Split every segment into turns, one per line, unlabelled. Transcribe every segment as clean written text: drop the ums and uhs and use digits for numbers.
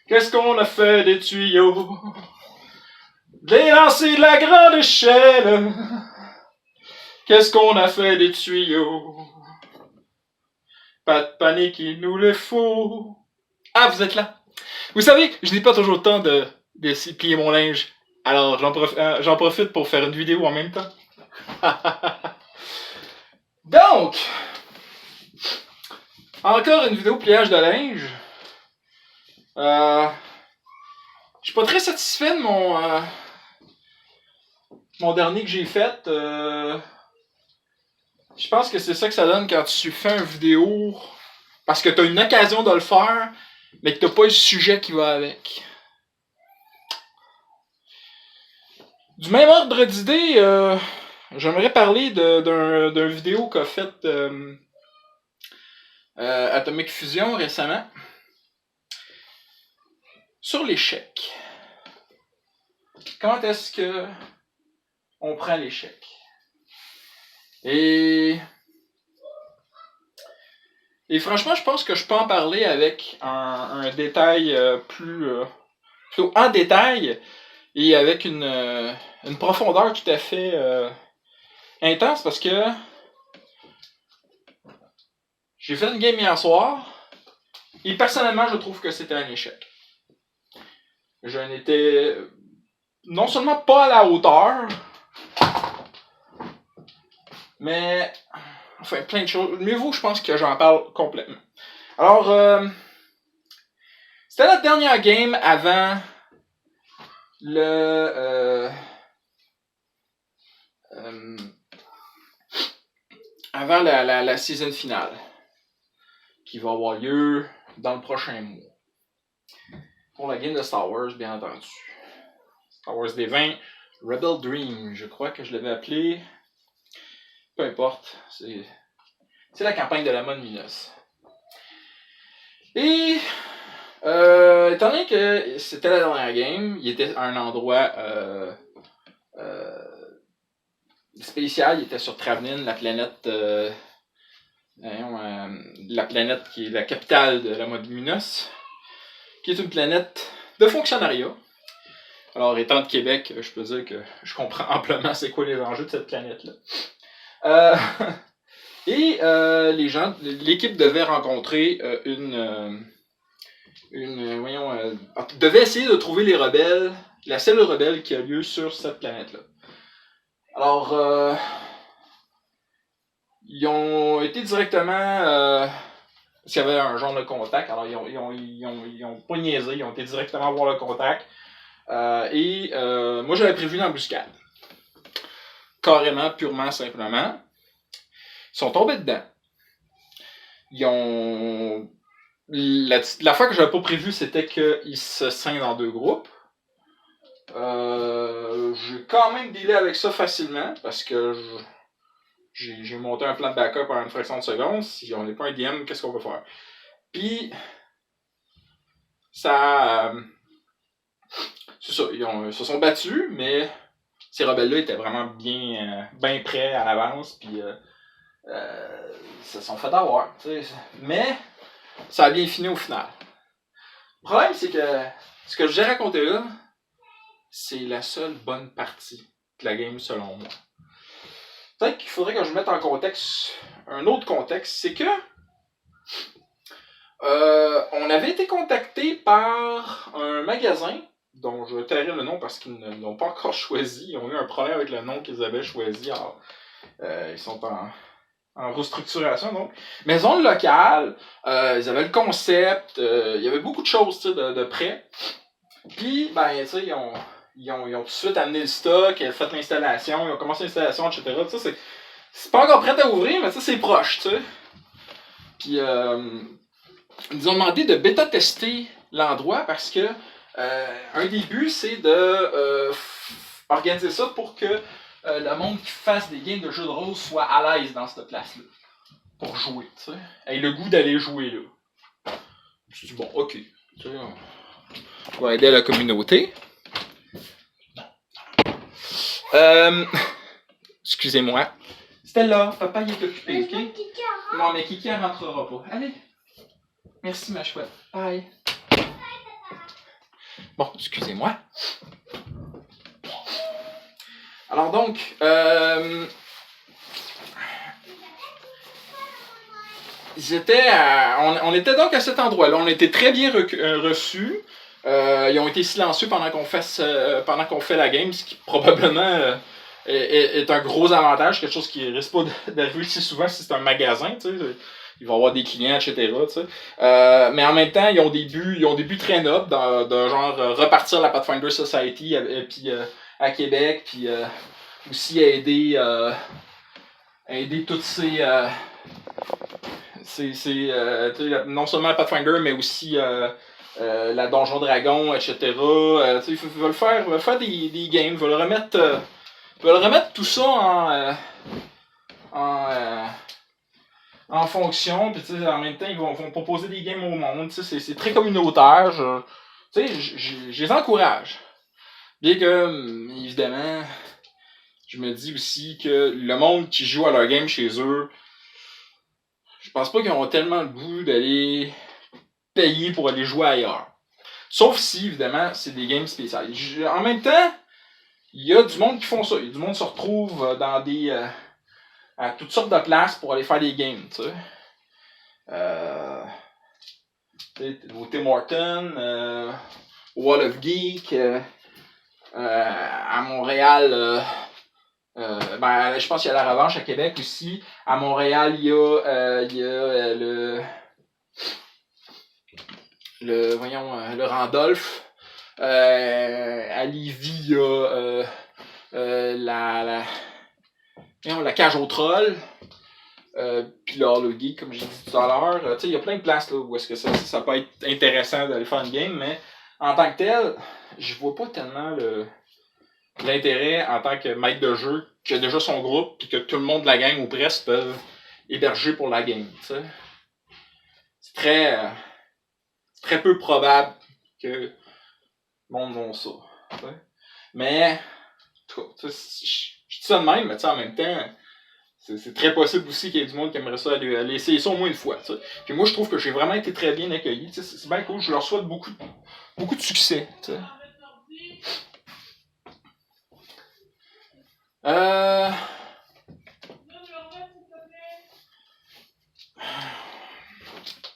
Qu'est-ce qu'on a fait des tuyaux? Des lancers de la grande échelle. Qu'est-ce qu'on a fait des tuyaux? Pas de panique, il nous les faut. Ah, vous êtes là. Vous savez, je n'ai pas toujours le temps de plier mon linge. Alors, j'en profite pour faire une vidéo en même temps. Donc, encore une vidéo pliage de linge. Je suis pas très satisfait de mon dernier que j'ai fait. Je pense que c'est ça que ça donne quand tu fais une vidéo parce que tu as une occasion de le faire, mais que tu n'as pas le sujet qui va avec. Du même ordre d'idée, j'aimerais parler d'un vidéo qu'a fait Atomic Fusion récemment sur l'échec. Quand est-ce que on prend l'échec? Et franchement, je pense que je peux en parler avec un détail plutôt en détail et avec une profondeur tout à fait intense parce que j'ai fait une game hier soir et personnellement, je trouve que c'était un échec. Je n'étais non seulement pas à la hauteur, mais enfin plein de choses. Mieux vaut, je pense que j'en parle complètement. Alors, c'était notre dernière game avant avant la season finale qui va avoir lieu dans le prochain mois. Pour la game de Star Wars, bien entendu. Star Wars D20, Rebel Dream, je crois que je l'avais appelé. Peu importe, c'est la campagne de la mode Minos. Et étant donné que c'était la dernière game, il était à un endroit spécial, il était sur Travnin, la planète qui est la capitale de la mode Minos, qui est une planète de fonctionnariat. Alors, étant de Québec, je peux dire que je comprends amplement c'est quoi les enjeux de cette planète-là. L'équipe devait rencontrer devait essayer de trouver les rebelles, la seule rebelle qui a lieu sur cette planète-là. Alors, ils ont été directement, parce qu'il y avait un genre de contact, alors ils ont pas niaisé, ils ont été directement voir le contact. Moi j'avais prévu une embuscade. Carrément, purement, simplement. Ils sont tombés dedans. La fois que j'avais pas prévu, c'était qu'ils se scindent en deux groupes. J'ai quand même dealé avec ça facilement parce que j'ai monté un plan de backup en une fraction de seconde. Si on n'est pas un DM, qu'est-ce qu'on va faire? Puis, ça. C'est ça, ils se sont battus, mais ces rebelles-là étaient vraiment bien prêts à l'avance, puis ils se sont fait avoir. T'sais. Mais ça a bien fini au final. Le problème, c'est que ce que je vais raconter là, c'est la seule bonne partie de la game selon moi. Peut-être qu'il faudrait que je mette en contexte un autre contexte, c'est que on avait été contacté par un magasin dont je vais taire le nom parce qu'ils ne l'ont pas encore choisi. Ils ont eu un problème avec le nom qu'ils avaient choisi. Alors, ils sont en restructuration, donc. Maison locale, ils avaient le concept, il y avait beaucoup de choses de près. Puis, ben, tu sais, ils ont tout de suite amené le stock, ils ont fait l'installation, ils ont commencé l'installation, etc. Tu sais, c'est pas encore prêt à ouvrir, mais ça, c'est proche, tu sais. Puis, ils nous ont demandé de bêta-tester l'endroit parce que un des buts, c'est de organiser ça pour que le monde qui fasse des games de jeux de rôle soit à l'aise dans cette place-là. Pour jouer, tu sais. Ait le goût d'aller jouer là. Je me suis dit, bon, ok. Tu sais, on va aider la communauté. Excusez-moi. Stella, papa il est occupé, ok? Non, mais Kiki elle rentrera pas. Allez. Merci ma chouette. Bye. Bon, excusez-moi. Alors donc, on était donc à cet endroit-là. On était très bien reçus. Ils ont été silencieux pendant qu'on fait la game, ce qui probablement est un gros avantage, quelque chose qui risque pas d'arriver si souvent si c'est un magasin, tu sais. Il va y avoir des clients, etc. Tu sais. Mais en même temps, ils ont des buts très nobles, de genre repartir la Pathfinder Society puis, à Québec, puis aussi aider toutes non seulement la Pathfinder, mais aussi la Donjon Dragon, etc. Ils veulent faire des games, ils veulent remettre tout ça en fonction, puis en même temps, ils vont proposer des games au monde. C'est très communautaire. Je les encourage. Bien que, évidemment, je me dis aussi que le monde qui joue à leur game chez eux, je pense pas qu'ils ont tellement le goût d'aller payer pour aller jouer ailleurs. Sauf si, évidemment, c'est des games spéciales. En même temps, il y a du monde qui font ça. Il y a du monde qui se retrouve dans à toutes sortes de places pour aller faire des games, tu sais. Au Tim Hortons, au Wall of Geek, à Montréal, je pense qu'il y a la Revanche à Québec aussi. À Montréal, il y a le Randolph. À Lévis, il y a la cage aux trolls. Puis là, le geek, comme j'ai dit tout à l'heure. Il y a plein de places là, où est-ce que ça peut être intéressant d'aller faire une game, mais en tant que tel, je vois pas tellement l'intérêt en tant que maître de jeu qui a déjà son groupe puis que tout le monde de la gang ou presque peuvent héberger pour la game. T'sais. C'est très peu probable que le monde vont ça. T'sais. Mais, en tout cas, je dis ça de même, mais en même temps, c'est très possible aussi qu'il y ait du monde qui aimerait ça aller essayer ça au moins une fois. T'sais. Puis moi, je trouve que j'ai vraiment été très bien accueilli. C'est bien cool, je leur souhaite beaucoup de succès. T'sais.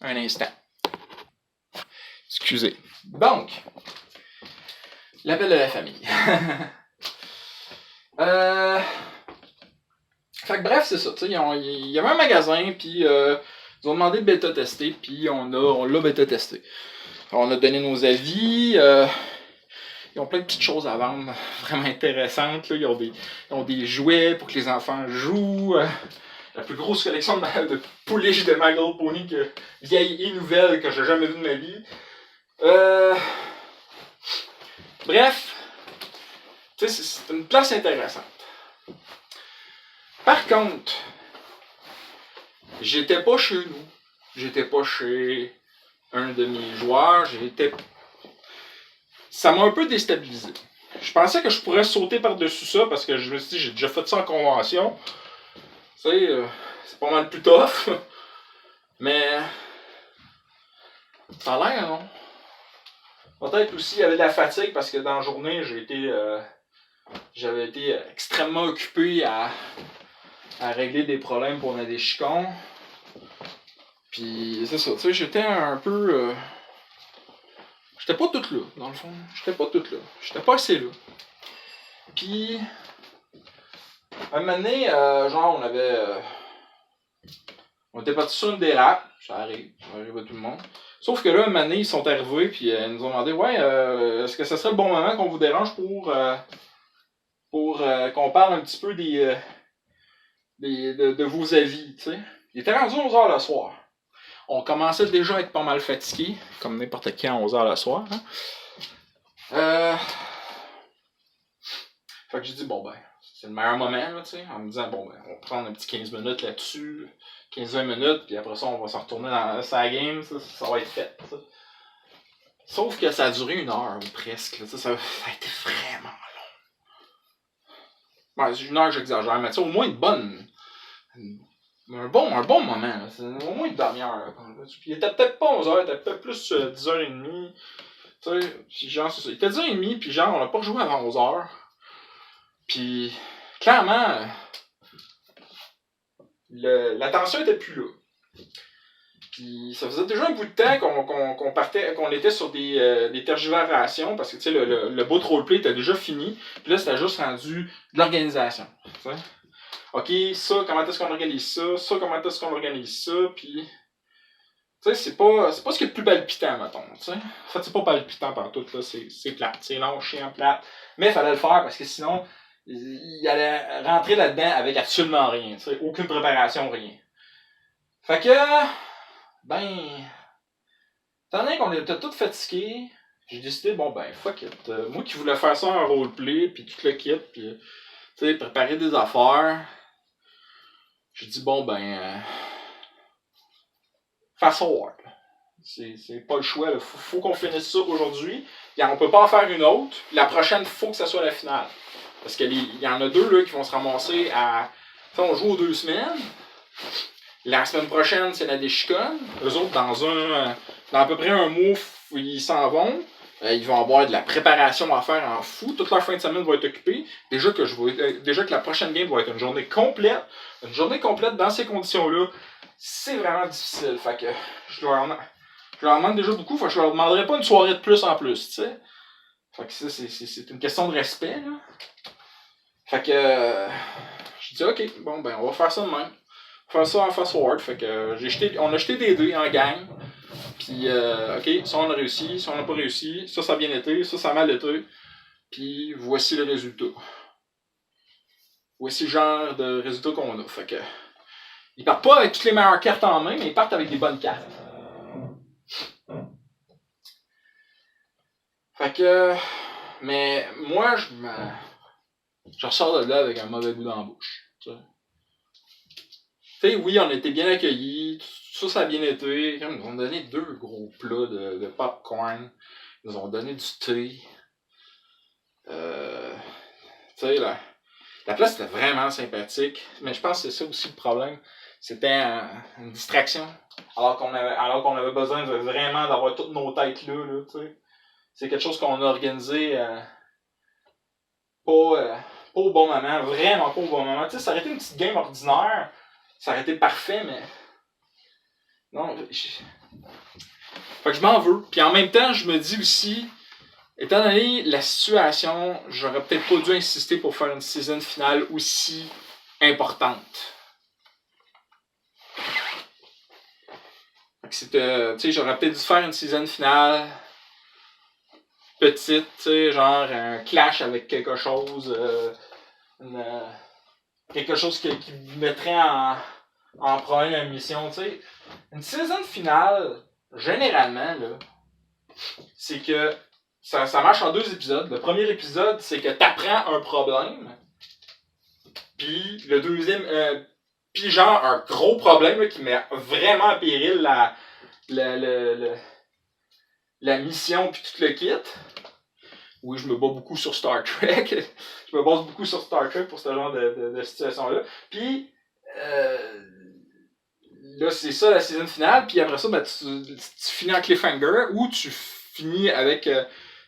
Un instant. Excusez. Donc, l'appel de la famille. Fait que bref, c'est ça. Il y avait un magasin, puis ils ont demandé de bêta-tester, puis on l'a bêta-testé. On a donné nos avis. Ils ont plein de petites choses à vendre, vraiment intéressantes. Là. Ils ont des jouets pour que les enfants jouent. La plus grosse collection de pouliches de My Little Pony, vieille et nouvelle, que j'ai jamais vue de ma vie. Bref, c'est une place intéressante. Par contre, j'étais pas chez nous. J'étais pas chez un de mes joueurs. Ça m'a un peu déstabilisé. Je pensais que je pourrais sauter par-dessus ça parce que je me suis dit, j'ai déjà fait ça en convention. Tu sais, c'est pas mal plus tough. Mais ça a l'air, non? Peut-être aussi, il y avait de la fatigue parce que dans la journée, j'avais été extrêmement occupé à régler des problèmes pour des chicons. Puis c'est ça, tu sais, j'étais un peu... j'étais pas toute là, dans le fond. J'étais pas toute là. J'étais pas assez là. Puis... un moment donné, genre, on était parti sur une dérape. Ça arrive à tout le monde. Sauf que là, un moment donné, ils sont arrivés, puis ils nous ont demandé, ouais, est-ce que ce serait le bon moment qu'on vous dérange pour qu'on parle un petit peu de vos avis, tu sais. Il était rendu 11h le soir. On commençait déjà à être pas mal fatigué, comme n'importe qui à 11h le soir. Hein. Fait que j'ai dit, bon ben, c'est le meilleur moment, là, tu sais, en me disant, bon ben, on va prendre un petit 15 minutes là-dessus, 15-20 minutes, puis après ça, on va s'en retourner dans sa game, ça va être fait. Ça. Sauf que ça a duré 1 heure, ou presque, là, ça a été vraiment long. Ouais, 1 heure, j'exagère, mais tu sais, au moins un bon moment, là. C'est au moins une demi-heure. Puis il était peut-être pas 11h, il était peut-être plus 10h30. Tu sais, puis genre, c'est ça. Il était 10h30, puis genre, on n'a pas rejoué avant 11h. Puis, clairement, la tension était plus là. Puis ça faisait déjà un bout de temps qu'on était sur des tergiversations, parce que tu sais, le beau roleplay était déjà fini. Puis là, c'était juste rendu de l'organisation. T'sais. OK, ça, comment est-ce qu'on organise ça? Ça, comment est-ce qu'on organise ça? Puis, tu sais, c'est pas ce qui est le plus palpitant, mettons. T'sais. En fait, c'est pas palpitant partout, là. C'est plate. C'est long, chiant, plate. Mais il fallait le faire parce que sinon, il allait rentrer là-dedans avec absolument rien. T'sais. Aucune préparation, rien. Fait que, ben, étant donné qu'on était tous fatigués, j'ai décidé, bon ben, fuck it. Moi qui voulais faire ça en roleplay, puis tout le kit, puis, tu sais, préparer des affaires, j'ai dit, bon ben, fast forward. C'est pas le choix, là. Faut qu'on finisse ça aujourd'hui. On peut pas en faire une autre. La prochaine, faut que ça soit la finale. Parce qu'il y en a deux là, qui vont se ramasser à. T'sais, on joue aux 2 semaines. La semaine prochaine, c'est la déchiconne. Eux autres, dans à peu près un mois, ils s'en vont. Ils vont avoir de la préparation à faire en fou. Toute leur fin de semaine va être occupée. Déjà que la prochaine game va être une journée complète. Une journée complète dans ces conditions-là, c'est vraiment difficile. Fait que je leur demande déjà beaucoup. Fait que je leur demanderai pas une soirée de plus en plus, tu sais. Fait que ça, c'est une question de respect, là. Fait que je dis, ok, bon, ben, on va faire ça de même. Faire ça en fast forward. Fait que on a jeté des dés en gang. Puis, ok, ça on a réussi, ça on n'a pas réussi, ça a bien été, ça a mal été. Puis, voici le résultat. Voici le genre de résultat qu'on a. Fait que, ils partent pas avec toutes les meilleures cartes en main, mais ils partent avec des bonnes cartes. Fait que, mais moi, je ressors de là avec un mauvais goût dans la bouche. Tu sais, oui, on a été bien accueillis, ça a bien été. Ils nous ont donné 2 gros plats de popcorn. Ils nous ont donné du thé. Tu sais, la place était vraiment sympathique. Mais je pense que c'est ça aussi le problème. C'était une distraction. Alors qu'on avait besoin vraiment d'avoir toutes nos têtes là, tu sais. C'est quelque chose qu'on a organisé pas au bon moment, vraiment pas au bon moment. Tu sais, ça aurait été une petite game ordinaire, ça aurait été parfait, mais non. Fait que je m'en veux. Puis en même temps, je me dis aussi, étant donné la situation, j'aurais peut-être pas dû insister pour faire une season finale aussi importante. Fait que c'était, tu sais, j'aurais peut-être dû faire une season finale petite, tu sais, genre un clash avec quelque chose, quelque chose qui mettrait en problème la mission, tu sais. Une season finale, généralement, là, c'est que ça marche en 2 épisodes. Le premier épisode, c'est que t'apprends un problème, puis le deuxième, puis genre un gros problème là, qui met vraiment en péril la mission puis tout le kit. Oui, je me bats beaucoup sur Star Trek. Je me base beaucoup sur Star Trek pour ce genre de situation-là. Puis, là, c'est ça la saison finale. Puis après ça, ben, tu finis en cliffhanger ou tu finis avec.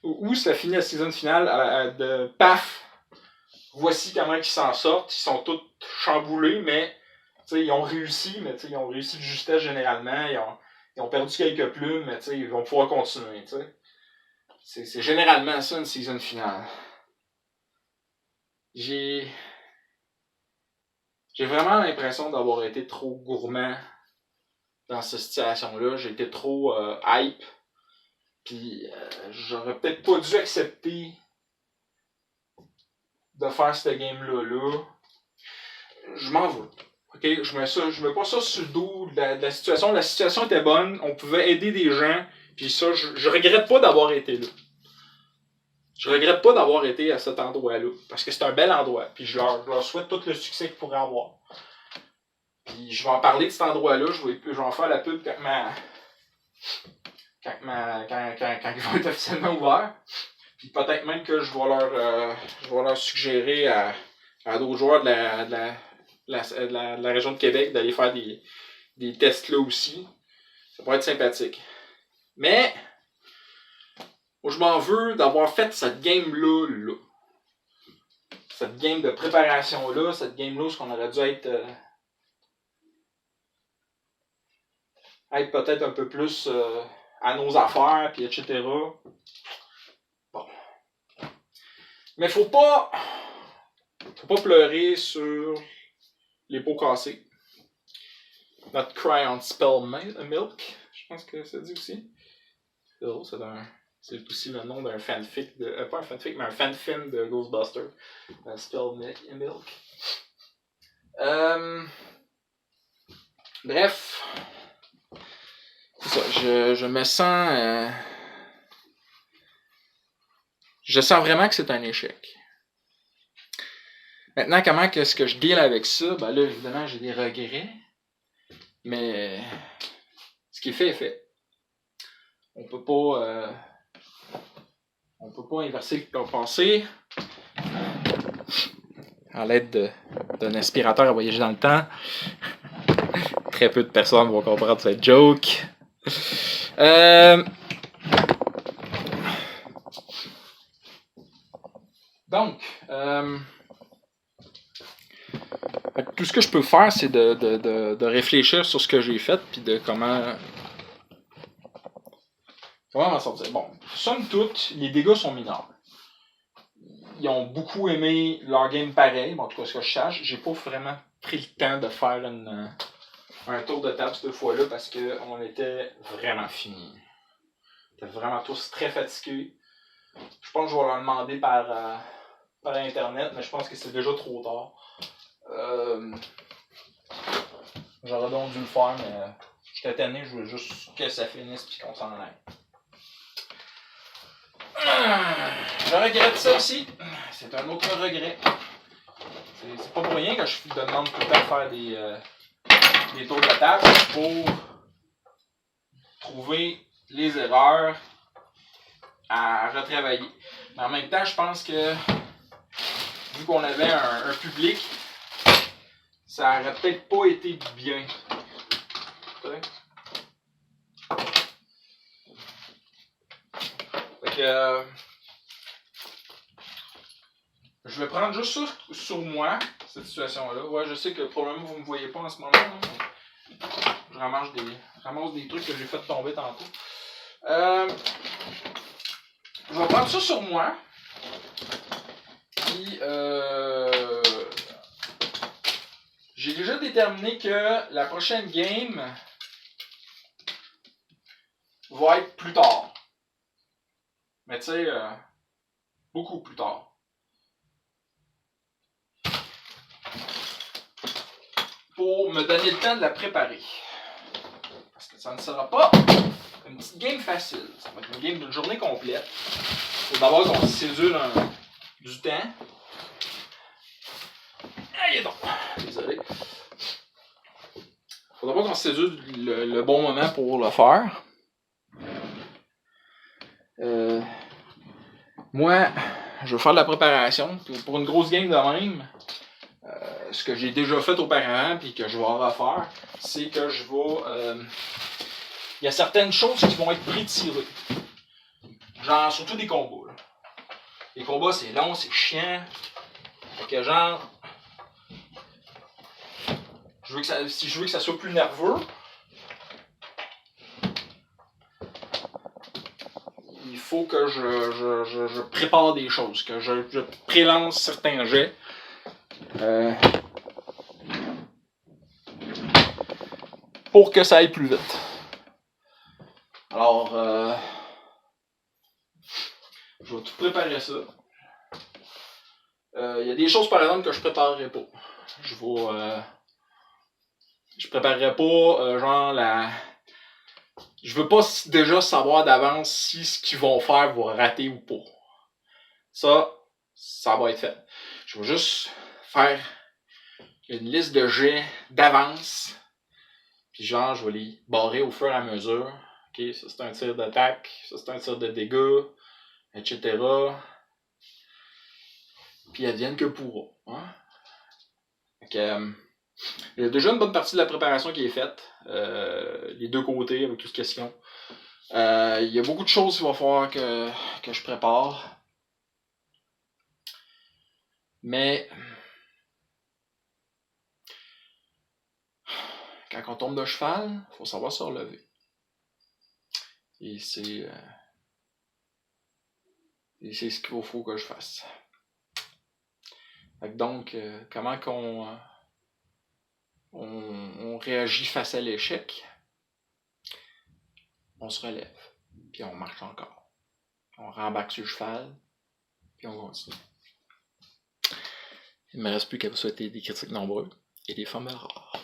Ou ça finit la saison finale de paf. Voici comment ils s'en sortent. Ils sont tous chamboulés, mais ils ont réussi, mais ils ont réussi de justesse généralement. Ils ont perdu quelques plumes, mais ils vont pouvoir continuer. T'sais. C'est généralement ça une season finale. J'ai vraiment l'impression d'avoir été trop gourmand dans cette situation-là. J'ai été trop hype. Puis j'aurais peut-être pas dû accepter de faire cette game-là. Je m'en veux. Okay? Je mets pas ça sur le dos de la situation. La situation était bonne. On pouvait aider des gens. Puis ça, je regrette pas d'avoir été là. Je regrette pas d'avoir été à cet endroit-là. Parce que c'est un bel endroit. Puis je leur souhaite tout le succès qu'ils pourraient avoir. Puis je vais en parler de cet endroit-là. Je vais en faire la pub quand ils vont être officiellement ouverts. Puis peut-être même que je vais leur suggérer à d'autres joueurs de la région de Québec d'aller faire des tests là aussi. Ça pourrait être sympathique. Mais Moi, je m'en veux d'avoir fait cette game-là, là. Cette game de préparation-là, cette game-là, ce qu'on aurait dû être peut-être un peu plus à nos affaires, puis etc. Bon. Mais faut pas pleurer sur les pots cassés. Not cry on spilled milk, je pense que ça dit aussi. C'est aussi le nom d'un fanfic, pas un fanfic, mais un fanfilm de Ghostbusters. Spilled milk. Bref, c'est ça, je me sens... je sens vraiment que c'est un échec. Maintenant, comment est-ce que je deal avec ça? Ben là, évidemment, j'ai des regrets. Mais ce qui est fait est fait. On peut pas inverser le passé à l'aide d'un aspirateur à voyager dans le temps. Très peu de personnes vont comprendre cette joke. Donc, tout ce que je peux faire, c'est de réfléchir sur ce que j'ai fait, puis de comment m'en sortir. Bon, somme toute, les dégâts sont mineurs. Ils ont beaucoup aimé leur game pareil, en tout cas ce que je sache. J'ai pas vraiment pris le temps de faire un tour de table cette fois-là parce qu'on était vraiment finis. On était vraiment tous très fatigués. Je pense que je vais leur demander par internet, mais je pense que c'est déjà trop tard. J'aurais donc dû le faire, mais j'étais tanné, je voulais juste que ça finisse et qu'on s'en aille. Je regrette ça aussi. C'est un autre regret. C'est pas pour rien que je demande tout le temps de faire des tours de table pour trouver les erreurs à retravailler. Mais en même temps, je pense que vu qu'on avait un public, ça aurait peut-être pas été bien. Fait que je vais prendre juste ça sur moi, cette situation-là. Ouais, je sais que probablement vous ne me voyez pas en ce moment, mais je ramasse des trucs que j'ai fait tomber tantôt. Je vais prendre ça sur moi. Puis, j'ai déjà déterminé que la prochaine game va être plus tard. Mais tu sais, beaucoup plus tard. Pour me donner le temps de la préparer. Parce que ça ne sera pas une petite game facile. Ça va être une game d'une journée complète. Il faut d'abord qu'on se sédule du temps. Aïe donc! Désolé. Il faut d'abord qu'on se sédule le bon moment pour le faire. Moi, je vais faire de la préparation. Pour une grosse game de même, ce que j'ai déjà fait auparavant et que je vais refaire, c'est que je vais... il y a certaines choses qui vont être prétirées. Genre, surtout des combats. Là. Les combats, c'est long, c'est chiant. Fait que genre... si je veux que ça soit plus nerveux, il faut que je prépare des choses, que je prélance certains jets. Pour que ça aille plus vite. Alors, je vais tout préparer ça. Il y a des choses, par exemple, que je préparerai pas. Je préparerai pas, je veux pas déjà savoir d'avance si ce qu'ils vont faire va rater ou pas. Ça va être fait. Je vais juste faire une liste de jets d'avance. Puis je vais les barrer au fur et à mesure. Ok, ça c'est un tir d'attaque, ça c'est un tir de dégâts, etc. Puis advienne que pourra. Hein? Il y a déjà une bonne partie de la préparation qui est faite. Les deux côtés, avec tout ce question. Il y a beaucoup de choses qu'il va falloir que je prépare. Mais quand on tombe de cheval, il faut savoir se relever. Et c'est ce qu'il faut que je fasse. Donc, comment qu'on on réagit face à l'échec? On se relève, puis on marche encore. On rembarque sur le cheval, puis on continue. Il ne me reste plus qu'à vous souhaiter des critiques nombreux et des formules rares.